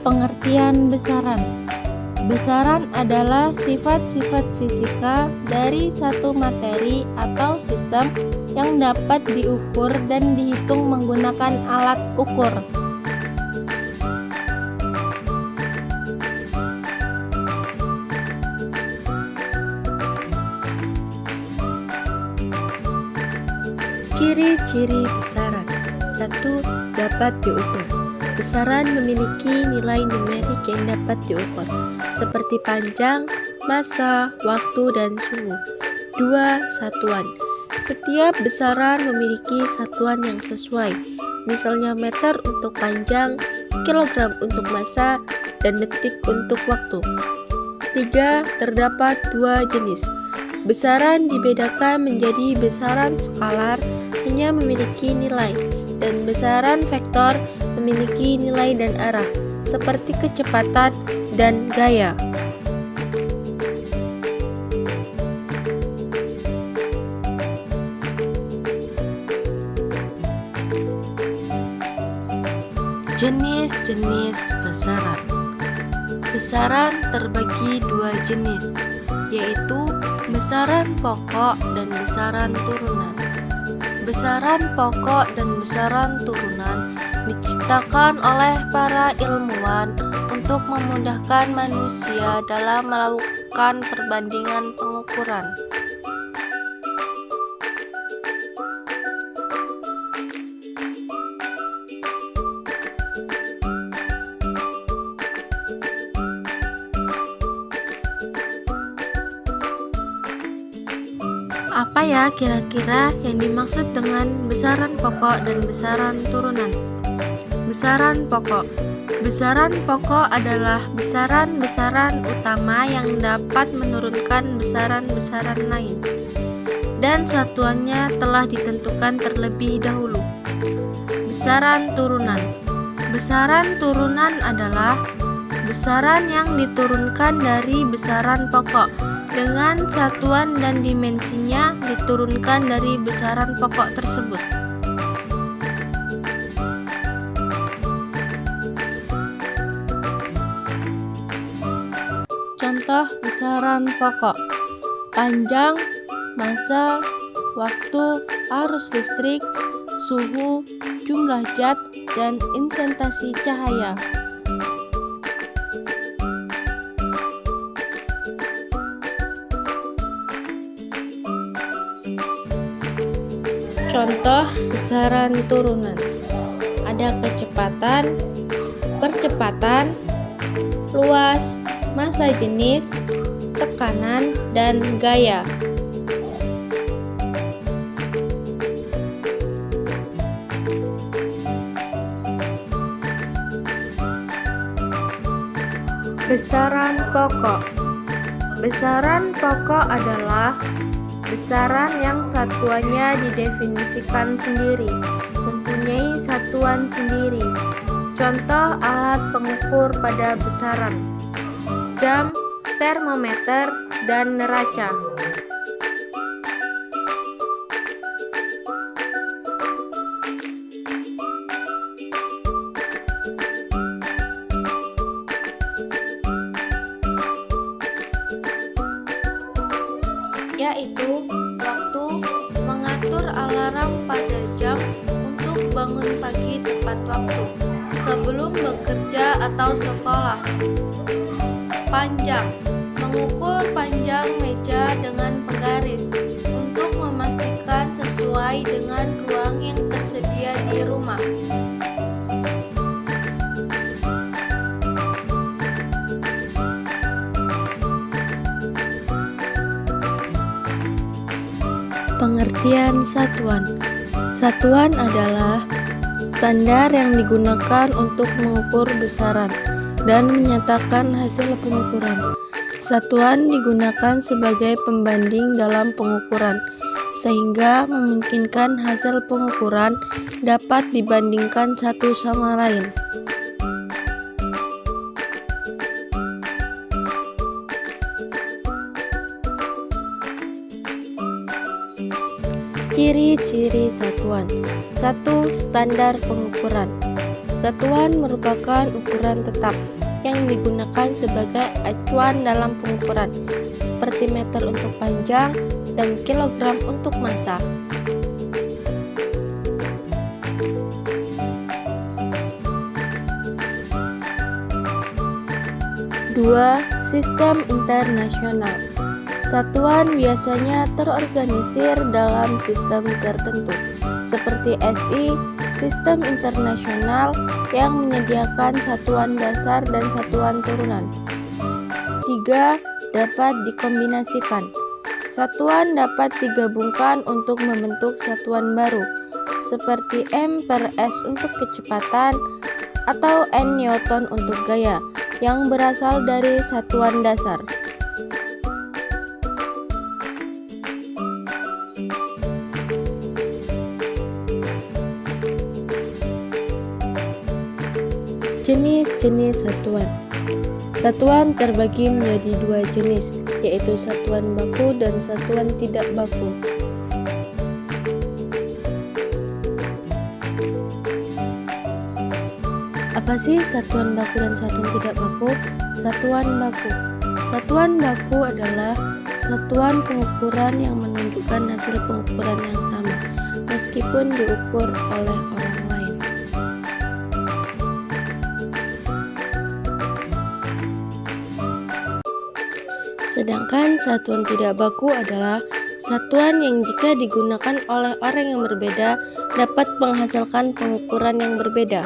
Pengertian besaran. Besaran adalah sifat-sifat fisika dari satu materi atau sistem yang dapat diukur dan dihitung menggunakan alat ukur. Ciri-ciri besaran. 1. Dapat diukur. Besaran memiliki nilai numerik yang dapat diukur, seperti panjang, massa, waktu, dan suhu. 2. Satuan. Setiap besaran memiliki satuan yang sesuai, misalnya meter untuk panjang, kilogram untuk massa, dan detik untuk waktu. 3. Terdapat dua jenis. Besaran dibedakan menjadi besaran skalar hanya memiliki nilai, dan besaran vektor memiliki nilai dan arah, seperti kecepatan dan gaya. Jenis-jenis besaran. Besaran terbagi dua jenis, yaitu besaran pokok dan besaran turunan. Besaran pokok dan besaran turunan diciptakan oleh para ilmuwan untuk memudahkan manusia dalam melakukan perbandingan pengukuran. Apa ya kira-kira yang dimaksud dengan besaran pokok dan besaran turunan? Besaran pokok. Besaran pokok adalah besaran-besaran utama yang dapat menurunkan besaran-besaran lain, dan satuannya telah ditentukan terlebih dahulu. Besaran turunan. Besaran turunan adalah besaran yang diturunkan dari besaran pokok, dengan satuan dan dimensinya diturunkan dari besaran pokok tersebut. Contoh besaran pokok: panjang, massa, waktu, arus listrik, suhu, jumlah zat, dan insentasi cahaya. Contoh besaran turunan: ada kecepatan, percepatan, luas, massa jenis, tekanan, dan gaya. Besaran pokok. Besaran pokok adalah besaran yang satuannya didefinisikan sendiri, mempunyai satuan sendiri. Contoh alat pengukur pada besaran: jam, termometer, dan neraca. Yaitu waktu, mengatur alarm pada jam untuk bangun pagi tepat waktu, sebelum bekerja atau sekolah. Panjang, mengukur panjang meja dengan penggaris untuk memastikan sesuai dengan ruang yang tersedia di rumah. Pengertian satuan. Satuan adalah standar yang digunakan untuk mengukur besaran dan menyatakan hasil pengukuran. Satuan digunakan sebagai pembanding dalam pengukuran, sehingga memungkinkan hasil pengukuran dapat dibandingkan satu sama lain. Ciri-ciri satuan. 1. Standar pengukuran. Satuan merupakan ukuran tetap yang digunakan sebagai acuan dalam pengukuran, seperti meter untuk panjang dan kilogram untuk massa. 2. Sistem internasional. Satuan biasanya terorganisir dalam sistem tertentu, seperti SI, sistem internasional yang menyediakan satuan dasar dan satuan turunan. 3. Dapat dikombinasikan. Satuan dapat digabungkan untuk membentuk satuan baru, seperti M per S untuk kecepatan atau N Newton untuk gaya, yang berasal dari satuan dasar. Jenis-jenis satuan. Satuan terbagi menjadi dua jenis, yaitu satuan baku dan satuan tidak baku. Apa sih satuan baku dan satuan tidak baku? Satuan baku. Satuan baku adalah satuan pengukuran yang menunjukkan hasil pengukuran yang sama, meskipun diukur oleh orang lain. Sedangkan satuan tidak baku adalah satuan yang jika digunakan oleh orang yang berbeda dapat menghasilkan pengukuran yang berbeda.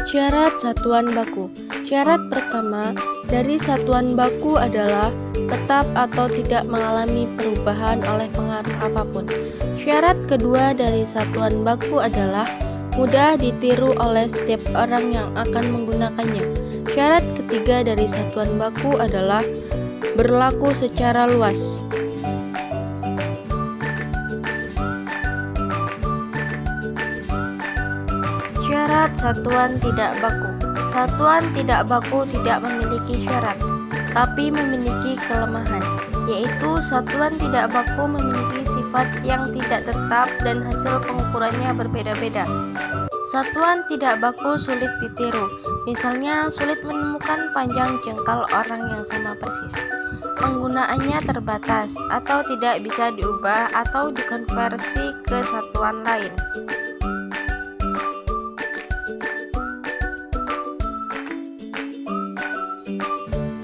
Syarat satuan baku. Syarat pertama dari satuan baku adalah tetap atau tidak mengalami perubahan oleh pengaruh apapun. Syarat kedua dari satuan baku adalah mudah ditiru oleh setiap orang yang akan menggunakannya. Syarat ketiga dari satuan baku adalah berlaku secara luas. Syarat satuan tidak baku. Satuan tidak baku tidak memiliki syarat, tapi memiliki kelemahan, yaitu satuan tidak baku memiliki sifat yang tidak tetap dan hasil pengukurannya berbeda-beda. Satuan tidak baku sulit ditiru, misalnya sulit menemukan panjang jengkal orang yang sama persis. Penggunaannya terbatas atau tidak bisa diubah atau dikonversi ke satuan lain.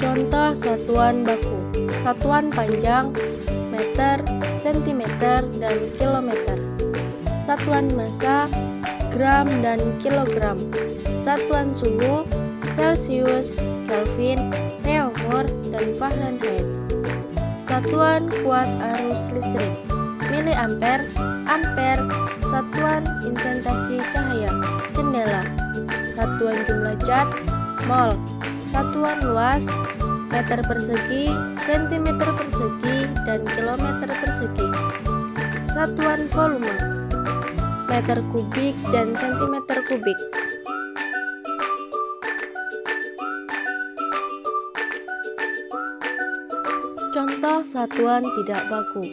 Contoh satuan baku. Satuan panjang, meter, sentimeter, dan kilometer. Satuan massa, gram dan kilogram. Satuan suhu, Celcius, Kelvin, Reaumur, dan Fahrenheit. Satuan kuat arus listrik, miliampere, ampere. Satuan insentasi cahaya, jendela. Satuan jumlah cat, mol. Satuan luas, meter persegi, sentimeter persegi, dan kilometer persegi. Satuan volume, meter kubik dan sentimeter kubik. Contoh satuan tidak baku.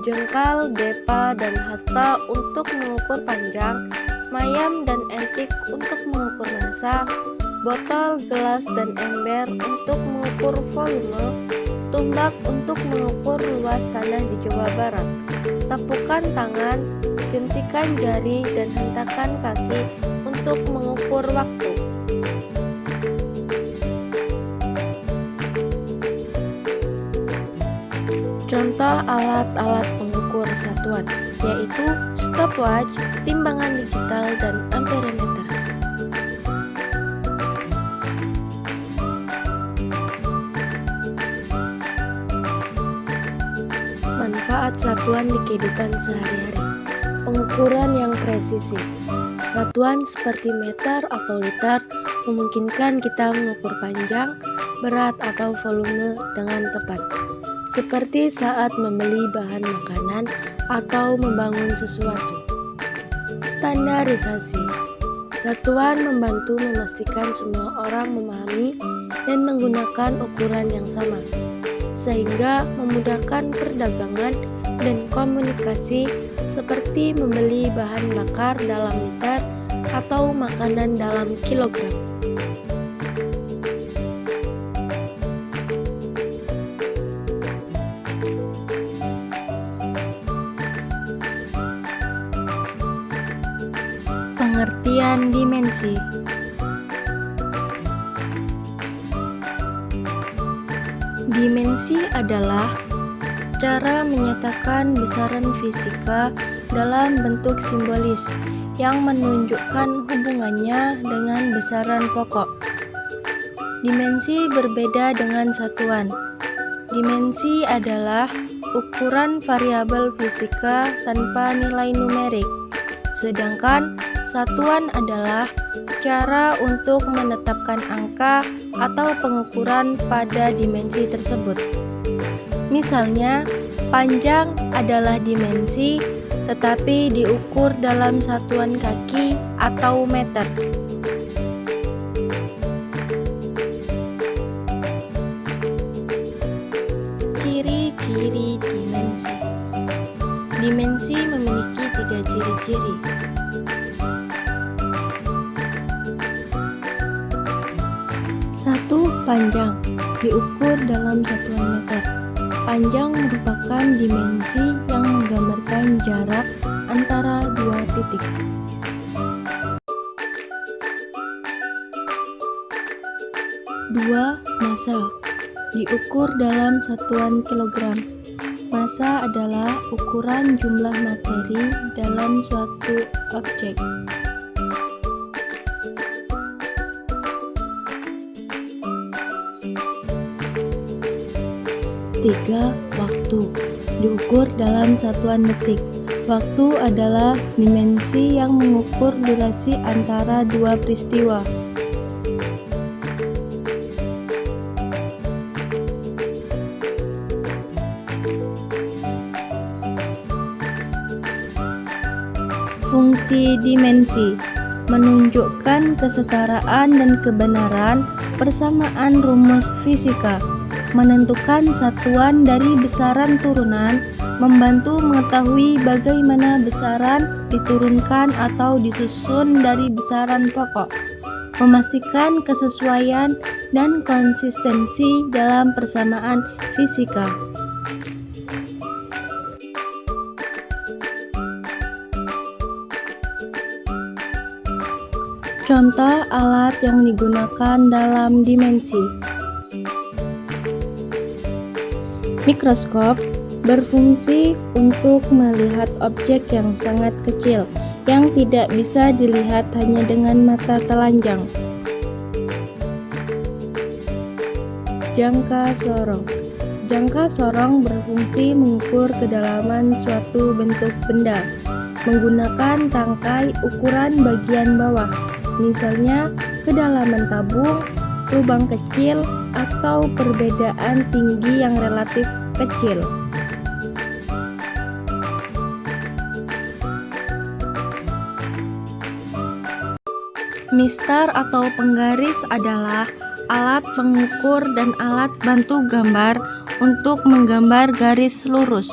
Jengkal, depa, dan hasta untuk mengukur panjang, mayam dan entik untuk mengukur massa, botol, gelas, dan ember untuk mengukur volume, tumbak untuk mengukur luas tanah di Jawa Barat, tepukan tangan, jentikan jari, dan hentakan kaki untuk mengukur waktu. Contoh alat-alat pengukur satuan, yaitu stopwatch, timbangan digital, dan amperemeter. Manfaat satuan di kehidupan sehari-hari. Pengukuran yang presisi. Satuan seperti meter atau liter memungkinkan kita mengukur panjang, berat atau volume dengan tepat, seperti saat membeli bahan makanan atau membangun sesuatu. Standarisasi. Satuan membantu memastikan semua orang memahami dan menggunakan ukuran yang sama, sehingga memudahkan perdagangan dan komunikasi seperti membeli bahan bakar dalam liter atau makanan dalam kilogram. Pengertian dimensi. Dimensi adalah cara menyatakan besaran fisika dalam bentuk simbolis yang menunjukkan hubungannya dengan besaran pokok. Dimensi berbeda dengan satuan. Dimensi adalah ukuran variabel fisika tanpa nilai numerik, sedangkan satuan adalah cara untuk menetapkan angka atau pengukuran pada dimensi tersebut. Misalnya, panjang adalah dimensi, tetapi diukur dalam satuan kaki atau meter. Ciri-ciri dimensi. Dimensi memiliki 3 ciri-ciri. Panjang diukur dalam satuan meter. Panjang merupakan dimensi yang menggambarkan jarak antara dua titik. Massa diukur dalam satuan kilogram. Massa adalah ukuran jumlah materi dalam suatu objek. 3. Waktu diukur dalam satuan detik. Waktu adalah dimensi yang mengukur durasi antara dua peristiwa. 4. Fungsi dimensi menunjukkan kesetaraan dan kebenaran persamaan rumus fisika, menentukan satuan dari besaran turunan, membantu mengetahui bagaimana besaran diturunkan atau disusun dari besaran pokok, memastikan kesesuaian dan konsistensi dalam persamaan fisika. Contoh alat yang digunakan dalam dimensi. Mikroskop berfungsi untuk melihat objek yang sangat kecil yang tidak bisa dilihat hanya dengan mata telanjang. Jangka sorong. Jangka sorong berfungsi mengukur kedalaman suatu bentuk benda menggunakan tangkai ukuran bagian bawah, misalnya kedalaman tabung, lubang kecil, atau perbedaan tinggi yang relatif kecil. Mistar atau penggaris adalah alat pengukur dan alat bantu gambar untuk menggambar garis lurus.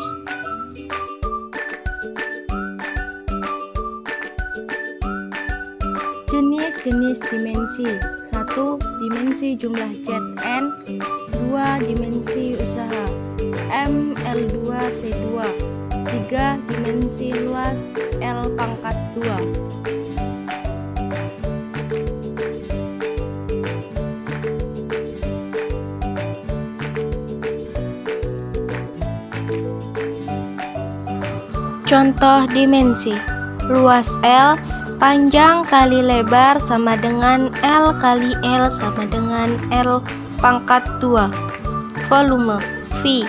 Jenis-jenis dimensi. 1. Dimensi jumlah Zn. 2. Dimensi usaha ML2T2. 3. Dimensi luas L⁻². Contoh dimensi. Luas L, panjang kali lebar sama dengan L kali L sama dengan L⁻². Volume V,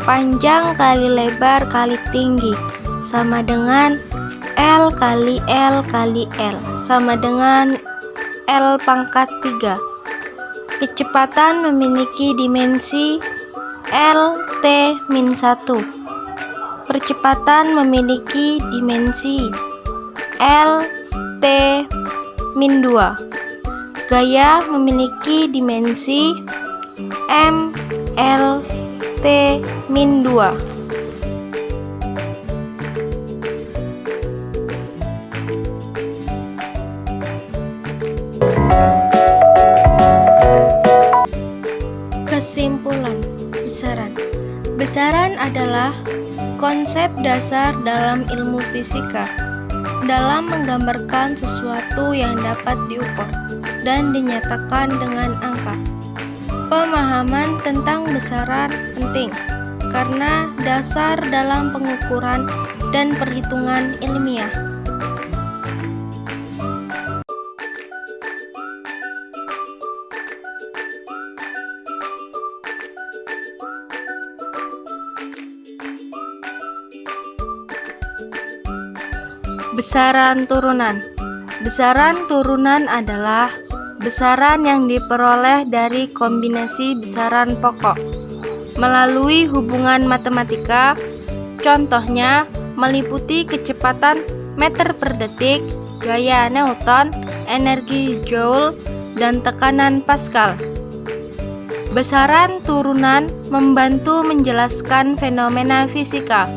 panjang kali lebar kali tinggi sama dengan L kali L kali L sama dengan L⁻3. Kecepatan memiliki dimensi L(T-1). Percepatan memiliki dimensi L(T-2). Gaya memiliki dimensi M(L)(T-2). Kesimpulan, besaran. Besaran adalah konsep dasar dalam ilmu fisika dalam menggambarkan sesuatu yang dapat diukur dan dinyatakan dengan angka. Pemahaman tentang besaran penting karena dasar dalam pengukuran dan perhitungan ilmiah. Besaran turunan. Besaran turunan adalah besaran yang diperoleh dari kombinasi besaran pokok melalui hubungan matematika. Contohnya meliputi kecepatan meter per detik, gaya Newton, energi Joule, dan tekanan Pascal. Besaran turunan membantu menjelaskan fenomena fisika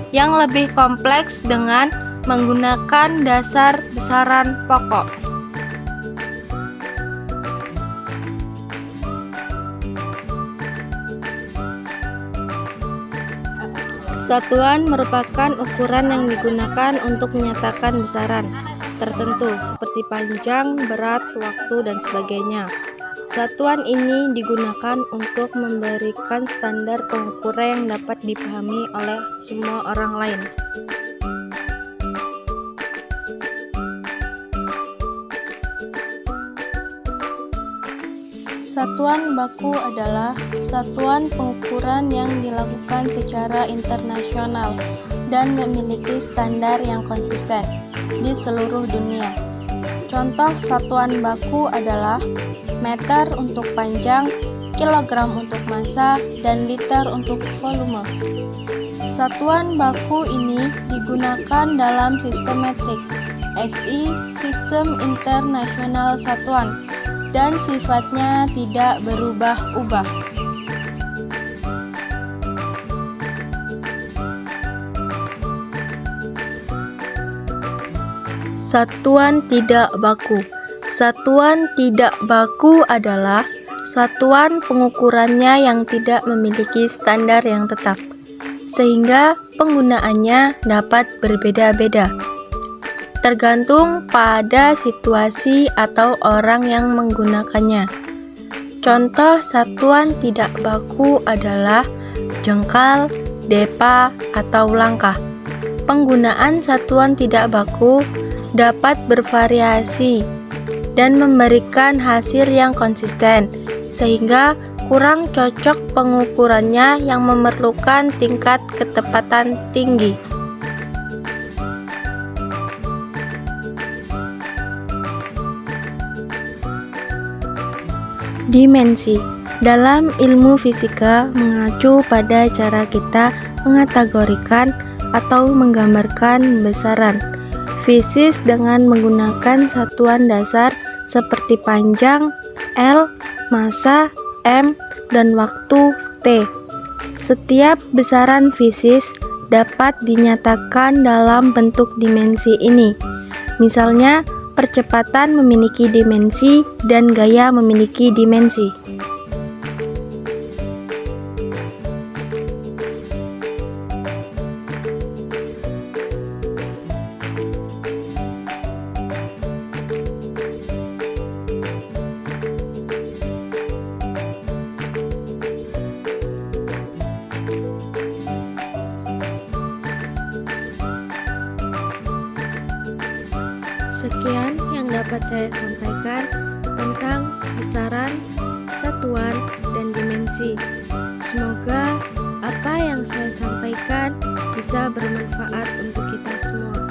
yang lebih kompleks dengan menggunakan dasar besaran pokok. Satuan merupakan ukuran yang digunakan untuk menyatakan besaran tertentu seperti panjang, berat, waktu, dan sebagainya. Satuan ini digunakan untuk memberikan standar pengukuran yang dapat dipahami oleh semua orang lain. Satuan baku adalah satuan pengukuran yang dilakukan secara internasional dan memiliki standar yang konsisten di seluruh dunia. Contoh satuan baku adalah meter untuk panjang, kilogram untuk massa, dan liter untuk volume. Satuan baku ini digunakan dalam sistem metrik, SI, Sistem Internasional Satuan, dan sifatnya tidak berubah-ubah. Satuan tidak baku. Satuan tidak baku adalah satuan pengukurannya yang tidak memiliki standar yang tetap, sehingga penggunaannya dapat berbeda-beda tergantung pada situasi atau orang yang menggunakannya. Contoh satuan tidak baku adalah jengkal, depa, atau langkah. Penggunaan satuan tidak baku dapat bervariasi dan memberikan hasil yang konsisten, sehingga kurang cocok pengukurannya yang memerlukan tingkat ketepatan tinggi. Dimensi. Dalam ilmu fisika mengacu pada cara kita mengategorikan atau menggambarkan besaran fisis dengan menggunakan satuan dasar seperti panjang, L, massa, M, dan waktu, T. Setiap besaran fisis dapat dinyatakan dalam bentuk dimensi ini. Misalnya, percepatan memiliki dimensi dan gaya memiliki dimensi. Sekian yang dapat saya sampaikan tentang besaran, satuan, dan dimensi. Semoga apa yang saya sampaikan bisa bermanfaat untuk kita semua.